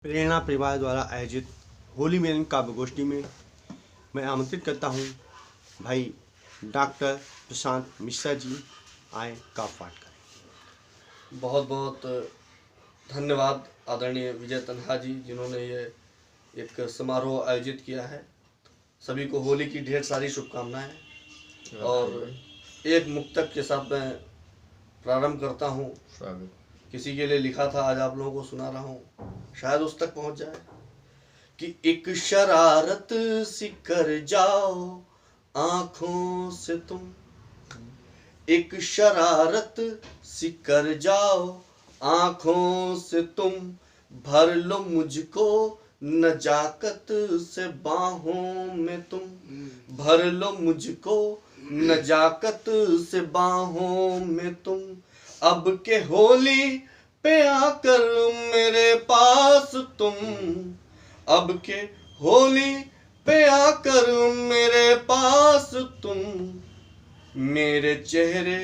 प्रेरणा परिवार द्वारा आयोजित होली मिलन काव्य गोष्ठी में मैं आमंत्रित करता हूं भाई डॉक्टर प्रशांत मिश्रा जी आए काव्य पाठ करें। बहुत बहुत धन्यवाद आदरणीय विजय तन्हा जी, जिन्होंने ये एक समारोह आयोजित किया है। सभी को होली की ढेर सारी शुभकामनाएं और एक मुक्तक के साथ मैं प्रारंभ करता हूँ। किसी के लिए लिखा था, आज आप लोगों को सुना रहा हूँ, शायद उस तक पहुंच जाए। कि एक शरारत सी कर जाओ आंखों से तुम, एक शरारत सी कर जाओ आंखों से तुम, भर लो मुझको नजाकत से बाहों में तुम, भर लो मुझको नजाकत से बाहों में तुम। अब के होली पे आकर मेरे पास तुम, अब के होली पे आकर मेरे पास तुम, मेरे चेहरे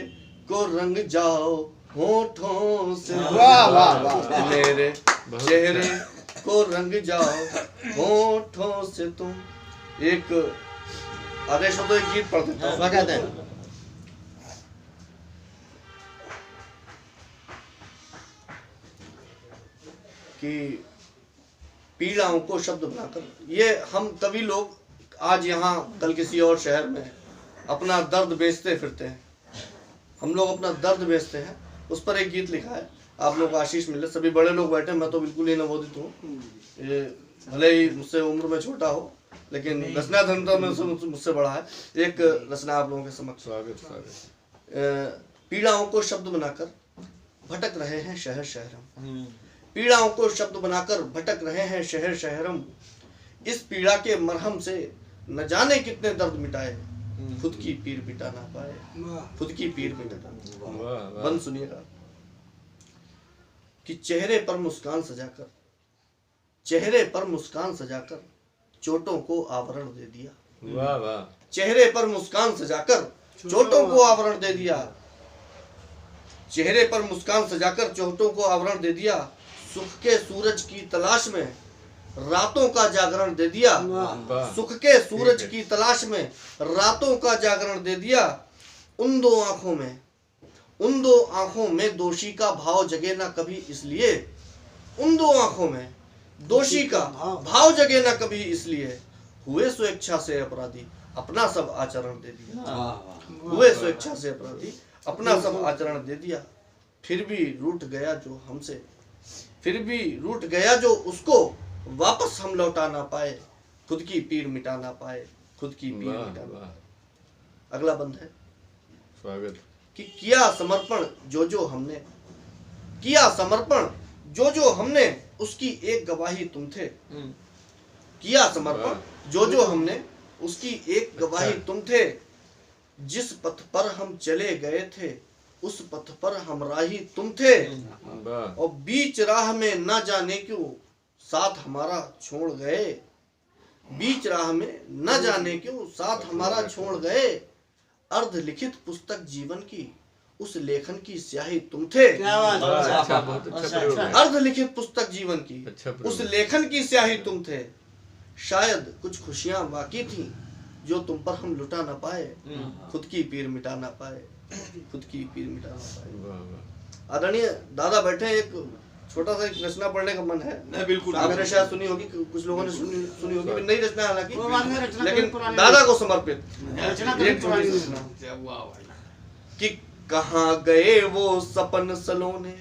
को रंग जाओ होठों से, वाह वाह वाह, मेरे चेहरे को रंग जाओ होठों से तुम। एक आदेश हो तो एक गीत पढ़ देता हूँ। कहते हैं कि पीड़ाओं को शब्द बनाकर, ये हम कवि लोग आज यहाँ कल किसी और शहर में अपना दर्द बेचते फिरते हैं। हम लोग अपना दर्द बेचते हैं, उस पर एक गीत लिखा है। आप लोग को आशीष मिले। सभी बड़े लोग बैठे, मैं तो बिल्कुल ही नवोदित हूँ। ये भले ही मुझसे उम्र में छोटा हो, लेकिन रचना धर्मता में मुझसे बड़ा है। एक रचना आप लोगों के समक्ष। पीड़ाओं को शब्द बनाकर भटक रहे हैं शहर शहरम, पीड़ाओं को शब्द बनाकर भटक रहे हैं शहर शहरम, इस पीड़ा के मरहम से न जाने कितने दर्द मिटाए, खुद की पीर मिटा ना पाए, खुद की पीर मिटा ना पाए। बंद सुनिएगा। कि चेहरे पर मुस्कान सजाकर, चेहरे पर मुस्कान सजाकर चोटों को आवरण दे दिया, वाह वाह, चेहरे पर मुस्कान सजाकर चोटों को आवरण दे दिया, चेहरे पर मुस्कान सजाकर चोटों को आवरण दे दिया, सुख के सूरज की तलाश में रातों का जागरण दे दिया, सुख के सूरज की तलाश में रातों का जागरण दे दिया। उन दो आंखों में, उन दो आंखों में दोषी का भाव जगे ना कभी इसलिए, उन दो आंखों में दोषी का भाव जगे ना कभी इसलिए, हुए स्वेच्छा से अपराधी अपना सब आचरण दे दिया, हुए स्वेच्छा से अपराधी अपना सब आचरण दे दिया। फिर भी रूठ गया जो हमसे, फिर भी रूठ गया जो उसको वापस हम लौटा ना पाए, खुद की पीर मिटा ना पाए, खुद की पीर मिटा ना पाए। अगला बंद है। स्वागत। कि किया समर्पण जो जो हमने, किया समर्पण जो जो हमने, उसकी एक गवाही तुम थे, किया समर्पण जो जो हमने, उसकी एक गवाही तुम थे। जिस पथ पर हम चले गए थे उस पथ पर हमराही तुम थे, और बीच राह में ना जाने क्यों साथ हमारा छोड़ गए, बीच राह में न जाने क्यों साथ हमारा छोड़ गए। अर्ध लिखित पुस्तक जीवन की उस लेखन की स्याही तुम थे, अर्ध लिखित पुस्तक जीवन की उस लेखन की स्याही तुम थे। शायद कुछ खुशियां बाकी थी जो तुम पर हम लुटा ना पाए, खुद की पीर मिटा ना पाए, खुद की पीर मिटा ना पाए। आदरणीय दादा बैठे, एक छोटा सा एक रचना पढ़ने का मन है। बिल्कुल आपने शायद सुनी होगी, कुछ लोगों ने सुनी होगी, नई रचना हालांकि, लेकिन दादा को समर्पित एक छोटी रचना। कि कहाँ गए वो सपन सलोने,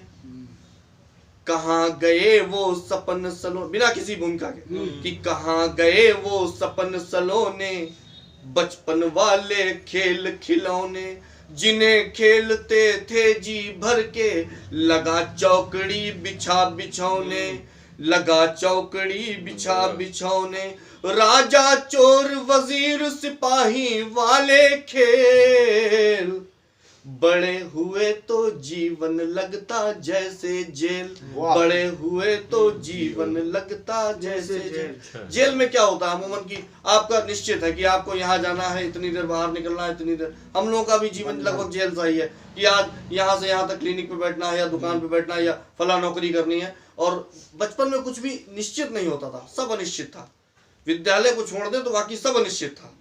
कहाँ गए वो सपन सलोने, बिना किसी भूमिका के। कि कहाँ गए वो सपन सलोने, बचपन वाले खेल खिलौने, जिन्हें खेलते थे जी भर के, लगा चौकड़ी बिछा बिछौने, लगा चौकड़ी बिछा बिछौने। राजा चोर वजीर सिपाही वाले खेल, बड़े हुए तो जीवन लगता जैसे जेल, वाह। बड़े हुए तो जीवन लगता जैसे जेल। जेल में क्या होता है अमूमन की आपका निश्चित है कि आपको यहाँ जाना है, इतनी देर बाहर निकलना है, इतनी देर। हम लोगों का भी जीवन लगभग जेल सा ही है कि आज यहाँ से यहाँ तक क्लिनिक पे बैठना है या दुकान पे बैठना है या फला नौकरी करनी है। और बचपन में कुछ भी निश्चित नहीं होता था, सब अनिश्चित था। विद्यालय को छोड़ दे तो बाकी सब अनिश्चित था।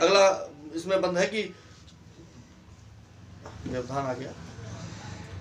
अगला इसमें बंद है कि व्यवधान आ गया।